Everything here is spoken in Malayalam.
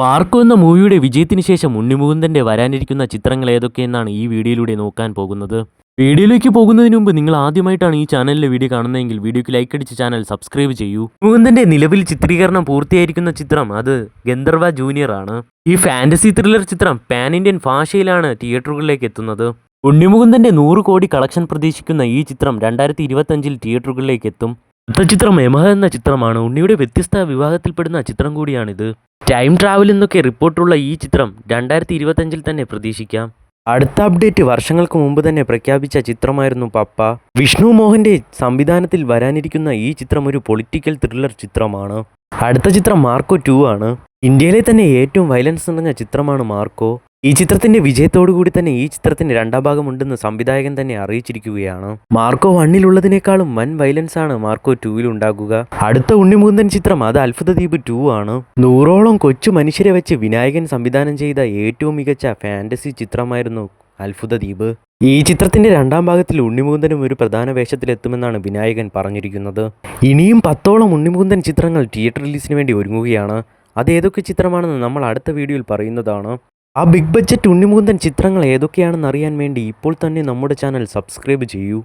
മാർക്കോ എന്ന മൂവിയുടെ വിജയത്തിന് ശേഷം ഉണ്ണിമുകുന്ദന്റെ വരാനിരിക്കുന്ന ചിത്രങ്ങൾ ഏതൊക്കെയെന്നാണ് ഈ വീഡിയോയിലൂടെ നോക്കാൻ പോകുന്നത്. വീഡിയോയിലേക്ക് പോകുന്നതിന് മുമ്പ് നിങ്ങൾ ആദ്യമായിട്ടാണ് ഈ ചാനലിലെ വീഡിയോ കാണുന്നതെങ്കിൽ വീഡിയോയ്ക്ക് ലൈക്ക് അടിച്ച് ചാനൽ സബ്സ്ക്രൈബ് ചെയ്യൂ. മുകുന്ദന്റെ നിലവിൽ ചിത്രീകരണം പൂർത്തിയായിരിക്കുന്ന ചിത്രം അത് ഗന്ധർവ ജൂനിയർ ആണ്. ഈ ഫാന്റസി ത്രില്ലർ ചിത്രം പാൻ ഇന്ത്യൻ ഭാഷയിലാണ് തിയേറ്ററുകളിലേക്ക് എത്തുന്നത്. ഉണ്ണിമുകുന്ദന്റെ 100 കോടി കളക്ഷൻ പ്രതീക്ഷിക്കുന്ന ഈ ചിത്രം 2025 തിയേറ്ററുകളിലേക്ക് എത്തും. അടുത്ത ചിത്രം യമഹ എന്ന ചിത്രമാണ്. ഉണ്ണിയുടെ വ്യത്യസ്ത വിഭാഗത്തിൽപ്പെടുന്ന ചിത്രം കൂടിയാണിത്. ടൈം ട്രാവൽ എന്നൊക്കെ റിപ്പോർട്ടുള്ള ഈ ചിത്രം 2025 തന്നെ പ്രതീക്ഷിക്കാം. അടുത്ത അപ്ഡേറ്റ് വർഷങ്ങൾക്ക് മുമ്പ് തന്നെ പ്രഖ്യാപിച്ച ചിത്രമായിരുന്നു പപ്പ. വിഷ്ണു മോഹന്റെ സംവിധാനത്തിൽ വരാനിരിക്കുന്ന ഈ ചിത്രം ഒരു പൊളിറ്റിക്കൽ ത്രില്ലർ ചിത്രമാണ്. അടുത്ത ചിത്രം മാർക്കോ 2 ആണ്. ഇന്ത്യയിലെ തന്നെ ഏറ്റവും വയലൻസ് നിറഞ്ഞ ചിത്രമാണ് മാർക്കോ. ഈ ചിത്രത്തിന്റെ വിജയത്തോടുകൂടി തന്നെ ഈ ചിത്രത്തിന് രണ്ടാം ഭാഗമുണ്ടെന്ന് സംവിധായകൻ തന്നെ അറിയിച്ചിരിക്കുകയാണ്. മാർക്കോ 1-ലുള്ളതിനേക്കാളും വൻ വയലൻസ് ആണ് മാർക്കോ 2-ൽ ഉണ്ടാകുക. അടുത്ത ഉണ്ണിമുകുന്ദൻ ചിത്രം അത് അത്ഭുതദ്വീപ് 2 ആണ്. 100ഓളം കൊച്ചു മനുഷ്യരെ വെച്ച് വിനായകൻ സംവിധാനം ചെയ്ത ഏറ്റവും മികച്ച ഫാന്റസി ചിത്രമായിരുന്നു അത്ഭുതദ്വീപ്. ഈ ചിത്രത്തിന്റെ രണ്ടാം ഭാഗത്തിൽ ഉണ്ണിമുകുന്ദനും ഒരു പ്രധാന വേഷത്തിലെത്തുമെന്നാണ് വിനായകൻ പറഞ്ഞിരിക്കുന്നത്. ഇനിയും 10ഓളം ഉണ്ണിമുകുന്ദൻ ചിത്രങ്ങൾ തിയേറ്റർ റിലീസിന് വേണ്ടി ഒരുങ്ങുകയാണ്. അത് ഏതൊക്കെ ചിത്രമാണെന്ന് നമ്മൾ അടുത്ത വീഡിയോയിൽ പറയുന്നതാണ്. ആ ബിഗ് ബഡ്ജറ്റ് ഉണ്ണിമുകുന്ദൻ ചിത്രങ്ങൾ ഏതൊക്കെയാണെന്ന് അറിയാൻ വേണ്ടി ഇപ്പോൾ തന്നെ നമ്മുടെ ചാനൽ സബ്സ്ക്രൈബ് ചെയ്യൂ.